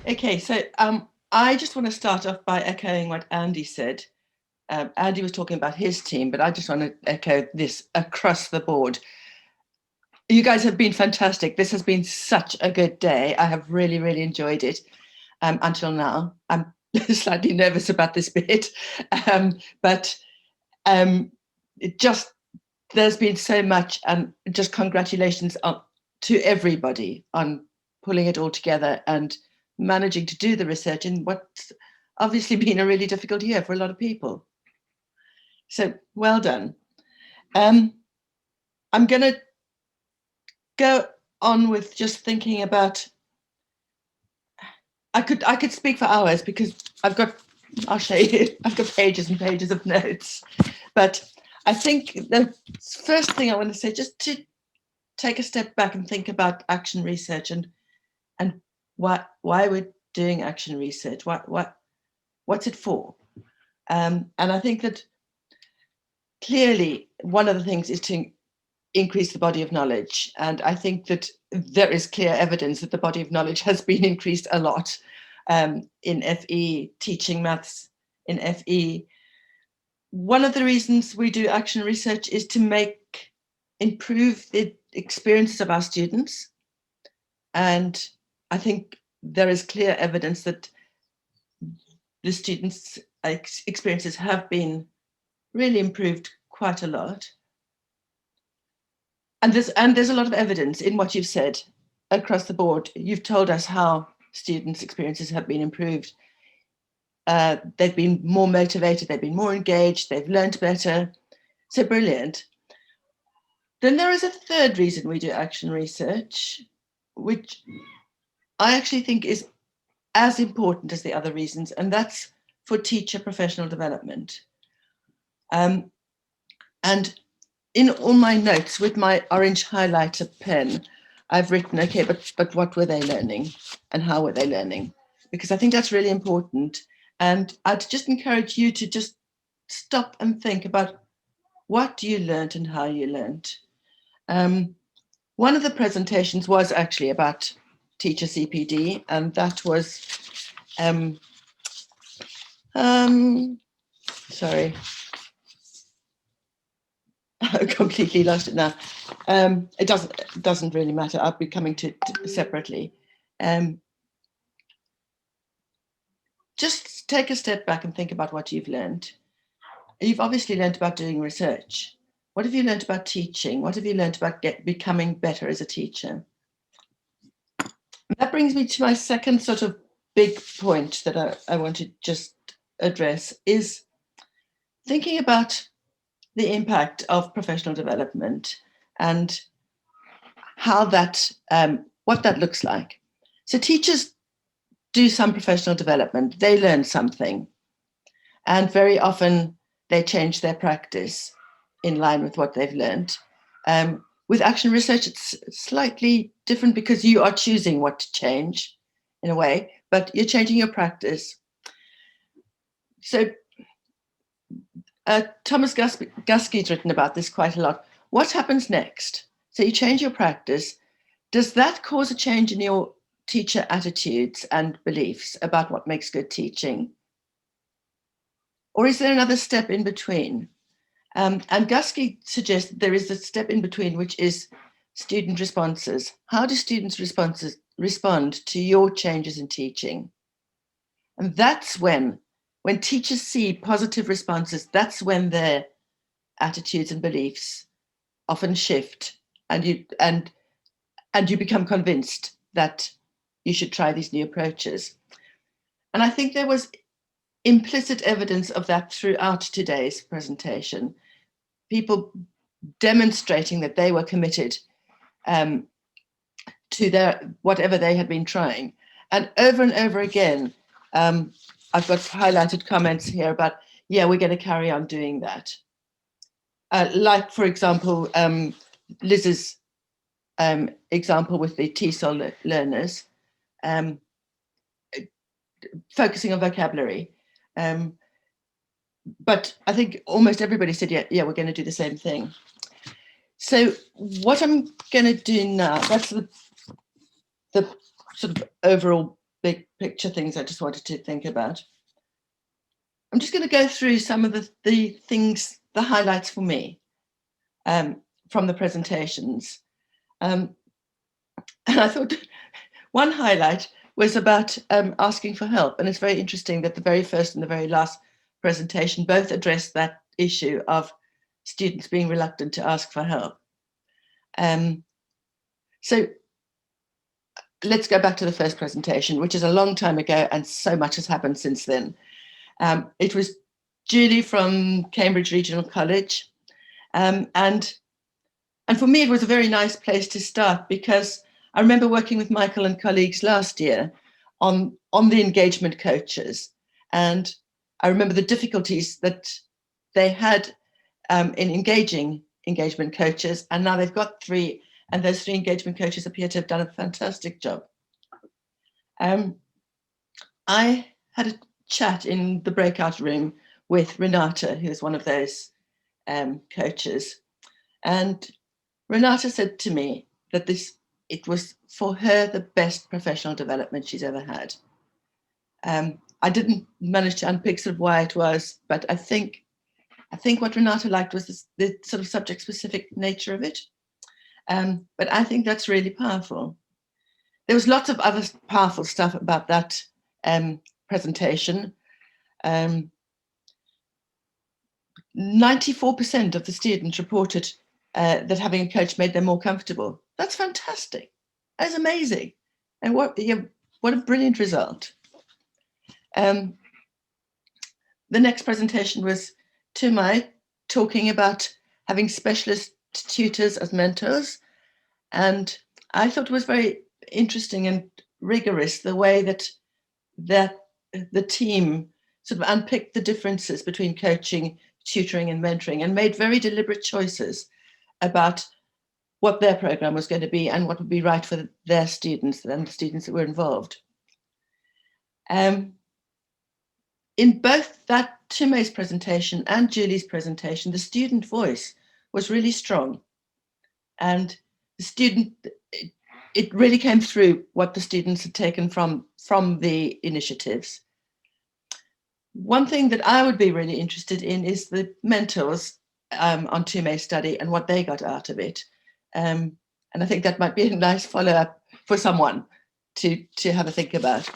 Okay, so I just want to start off by echoing what Andy said. Andy was talking about his team, but I just want to echo this across the board. You guys have been fantastic. This has been such a good day. I have really, really enjoyed it until now. I'm slightly nervous about this bit, but it just there's been so much, and just congratulations to everybody on pulling it all together and managing to do the research in what's obviously been a really difficult year for a lot of people. So well done. I'm going to go on with just thinking about. I could speak for hours because I'll show you. I've got pages and pages of notes, but I think the first thing I want to say, just to take a step back and think about action research and why we're doing action research. What's it for? And I think that clearly one of the things is to increase the body of knowledge. And I think that there is clear evidence that the body of knowledge has been increased a lot in FE, teaching maths in FE. One of the reasons we do action research is to improve the experiences of our students. And I think there is clear evidence that the students' experiences have been really improved quite a lot. And there's a lot of evidence in what you've said across the board. You've told us how students' experiences have been improved. They've been more motivated, they've been more engaged, they've learned better. So brilliant. Then there is a third reason we do action research, which I actually think is as important as the other reasons, and that's for teacher professional development. And in all my notes with my orange highlighter pen, I've written, okay, but what were they learning and how were they learning? Because I think that's really important. And I'd just encourage you to just stop and think about what you learned and how you learned. One of the presentations was actually about teacher CPD, and that was, sorry, I completely lost it now. It doesn't really matter. I'll be coming to separately. Just take a step back and think about what you've learned. You've obviously learned about doing research. What have you learned about teaching? What have you learned about becoming better as a teacher? That brings me to my second sort of big point that I want to just address, is thinking about the impact of professional development and how that, what that looks like. So teachers do some professional development, they learn something, and very often they change their practice in line with what they've learned. With action research, it's slightly different because you are choosing what to change in a way, but you're changing your practice. So Thomas Guskey's written about this quite a lot. What happens next? So you change your practice. Does that cause a change in your teacher attitudes and beliefs about what makes good teaching? Or is there another step in between? And Guskey suggests that there is a step in between, which is student responses. How do students' responses respond to your changes in teaching? And that's when teachers see positive responses, that's when their attitudes and beliefs often shift, and you become convinced that you should try these new approaches. And I think there was implicit evidence of that throughout today's presentation. People demonstrating that they were committed to their whatever they had been trying. And over again, I've got highlighted comments here about, yeah, we're going to carry on doing that. Like, for example, Liz's example with the TESOL learners, focusing on vocabulary. But I think almost everybody said, yeah, we're going to do the same thing. So what I'm going to do now, that's the sort of overall big picture things I just wanted to think about. I'm just going to go through some of the things, the highlights for me from the presentations. And I thought one highlight was about asking for help. And it's very interesting that the very first and the very last presentation both addressed that issue of students being reluctant to ask for help. So let's go back to the first presentation, which is a long time ago, and so much has happened since then. It was Julie from Cambridge Regional College. And for me, it was a very nice place to start, because I remember working with Michael and colleagues last year on the engagement coaches. And I remember the difficulties that they had in engaging engagement coaches. And now they've got 3, and those 3 engagement coaches appear to have done a fantastic job. I had a chat in the breakout room with Renata, who's one of those coaches. And Renata said to me that it was for her the best professional development she's ever had. I didn't manage to unpick sort of why it was, but I think what Renata liked was the sort of subject-specific nature of it. But I think that's really powerful. There was lots of other powerful stuff about that presentation. 94% of the students reported that having a coach made them more comfortable. That's fantastic. That's amazing. And what a brilliant result. The next presentation was Tumai talking about having specialist tutors as mentors. And I thought it was very interesting and rigorous the way that the team sort of unpicked the differences between coaching, tutoring and mentoring, and made very deliberate choices about what their program was going to be and what would be right for their students and the students that were involved. In both that Tumai's presentation and Julie's presentation, the student voice was really strong. And the student, it really came through what the students had taken from the initiatives. One thing that I would be really interested in is the mentors on Tumai's study and what they got out of it. And I think that might be a nice follow-up for someone to have a think about.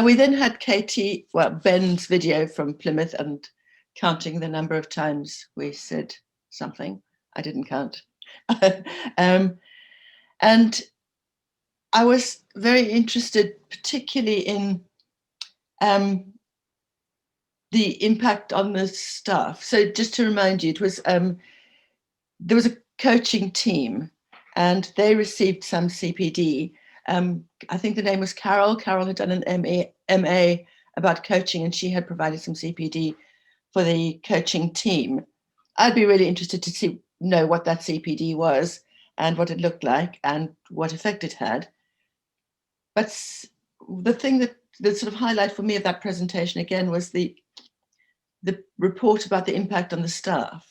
We then had Ben's video from Plymouth, and counting the number of times we said something. I didn't count. And I was very interested, particularly in the impact on the staff. So just to remind you, it was there was a coaching team, and they received some CPD. I think the name was Carol. Carol had done an MA about coaching, and she had provided some CPD for the coaching team. I'd be really interested to know what that CPD was and what it looked like and what effect it had. But the thing that the sort of highlight for me of that presentation again was the report about the impact on the staff,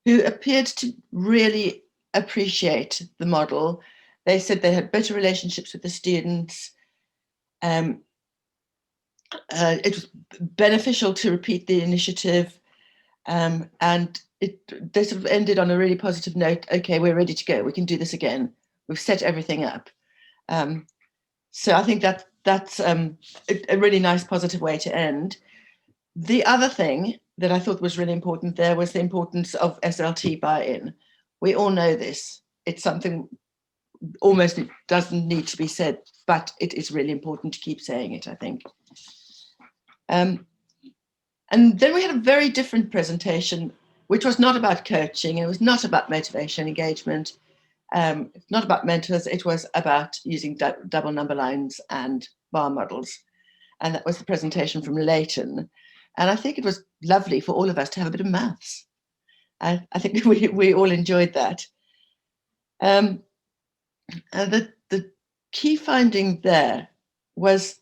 who appeared to really appreciate the model. They said they had better relationships with the students. It was beneficial to repeat the initiative, and they sort of ended on a really positive note. Okay, we're ready to go. We can do this again. We've set everything up. So I think that's a really nice, positive way to end. The other thing that I thought was really important there was the importance of SLT buy-in. We all know this. It's something almost it doesn't need to be said, but it is really important to keep saying it, I think. And then we had a very different presentation, which was not about coaching. It was not about motivation, engagement. Not about mentors. It was about using double number lines and bar models. And that was the presentation from Leighton. And I think it was lovely for all of us to have a bit of maths. I think we all enjoyed that. And the key finding there was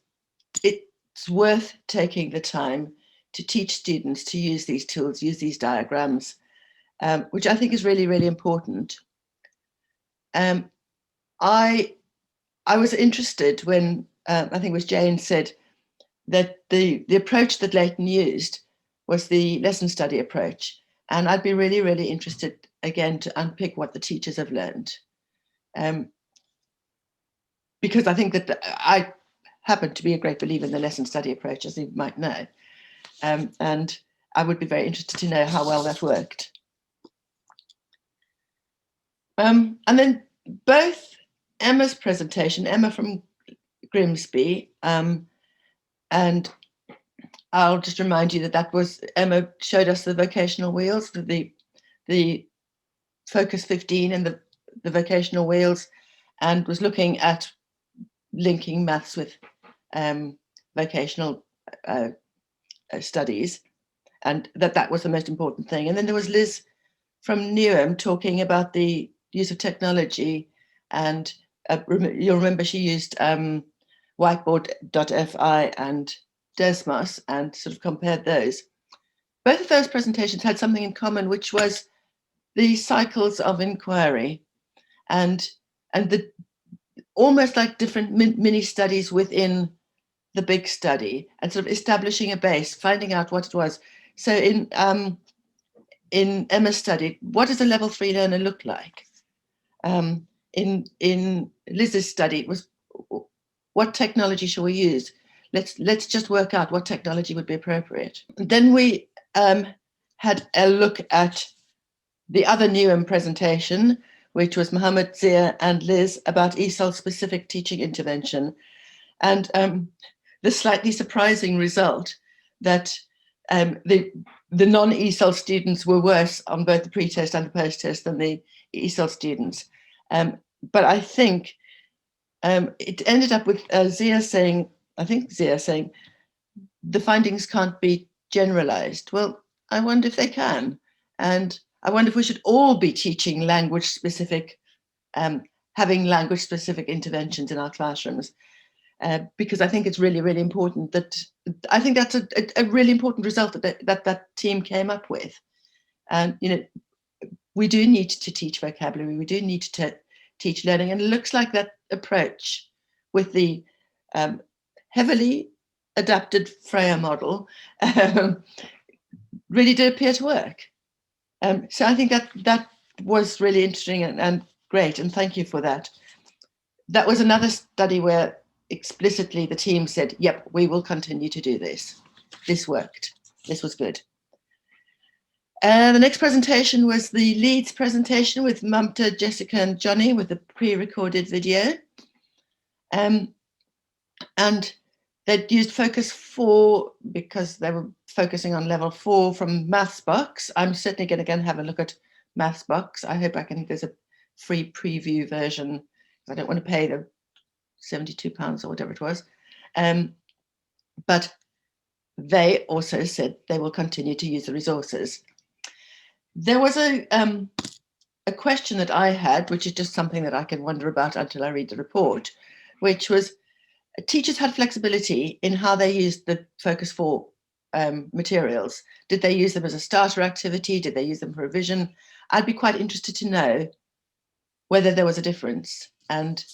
it's worth taking the time to teach students to use these tools, use these diagrams, which I think is really, really important. I I was interested when I think it was Jane said that the approach that Leighton used was the lesson study approach. And I'd be really, really interested again to unpick what the teachers have learned. Because I think that I happen to be a great believer in the lesson study approach, as you might know. And I would be very interested to know how well that worked. And then both Emma's presentation, Emma from Grimsby, and I'll just remind you that that was, Emma showed us the vocational wheels, the Focus 15 and the vocational wheels, and was looking at linking maths with vocational studies, and that was the most important thing. And then there was Liz from Newham talking about the use of technology, and you'll remember she used whiteboard.fi and Desmos and sort of compared those. Both of those presentations had something in common, which was the cycles of inquiry and the almost like different mini studies within the big study, and sort of establishing a base, finding out what it was. So in Emma's study, what does a level 3 learner look like? In Liz's study, it was, what technology shall we use? Let's just work out what technology would be appropriate. Then we had a look at the other Newham presentation, which was Mohammed, Zia and Liz, about ESOL specific teaching intervention. And the slightly surprising result that the non-ESOL students were worse on both the pre-test and the post-test than the ESOL students. But I think it ended up with Zia saying, the findings can't be generalized. Well, I wonder if they can. And I wonder if we should all be teaching language specific, having language specific interventions in our classrooms. Because I think it's really, really important I think that's a really important result that team came up with. And, we do need to teach vocabulary, we do need to teach learning, and it looks like that approach with the heavily adapted Freya model really did appear to work. So I think that was really interesting and great, and thank you for that. That was another study where explicitly the team said, yep, we will continue to do this. This worked. This was good. The next presentation was the Leeds presentation with Mamta, Jessica and Johnny with a pre-recorded video. And they'd used Focus 4 because they were focusing on level 4 from MathsBox. I'm certainly going to go and have a look at MathsBox. I hope there's a free preview version. I don't want to pay the £72 or whatever it was. But they also said they will continue to use the resources. There was a question that I had, which is just something that I can wonder about until I read the report, which was teachers had flexibility in how they used the Focus 4 materials. Did they use them as a starter activity? Did they use them for revision? I'd be quite interested to know whether there was a difference and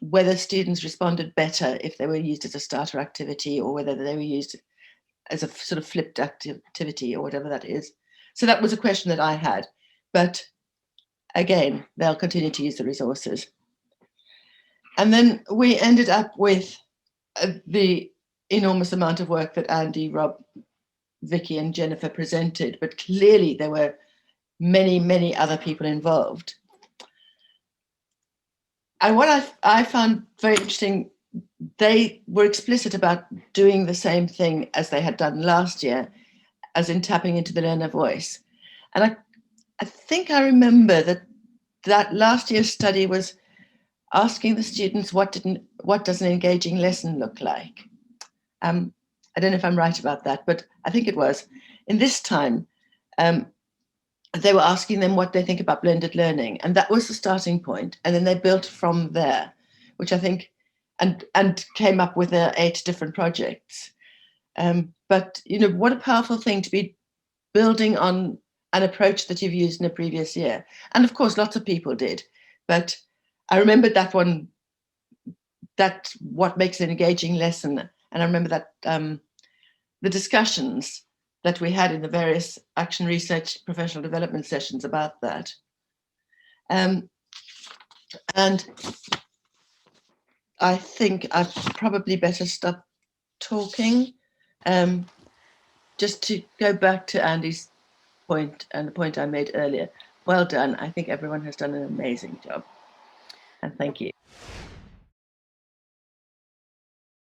whether students responded better if they were used as a starter activity or whether they were used as a sort of flipped activity or whatever that is. So that was a question that I had, but again, they'll continue to use the resources. And then we ended up with the enormous amount of work that Andy, Rob, Vicky and Jennifer presented, but clearly there were many, many other people involved. And what I found very interesting, they were explicit about doing the same thing as they had done last year, as in tapping into the learner voice. And I think I remember that last year's study was asking the students what does an engaging lesson look like. I don't know if I'm right about that, but I think it was. In this time, they were asking them what they think about blended learning, and that was the starting point. And then they built from there, which I think, and came up with 8 different projects. But what a powerful thing to be building on an approach that you've used in a previous year. And of course, lots of people did, but I remembered that one that's what makes an engaging lesson. And I remember that the discussions that we had in the various action research professional development sessions about that. And I think I'd probably better stop talking. Just to go back to Andy's point and the point I made earlier, well done. I think everyone has done an amazing job. And thank you.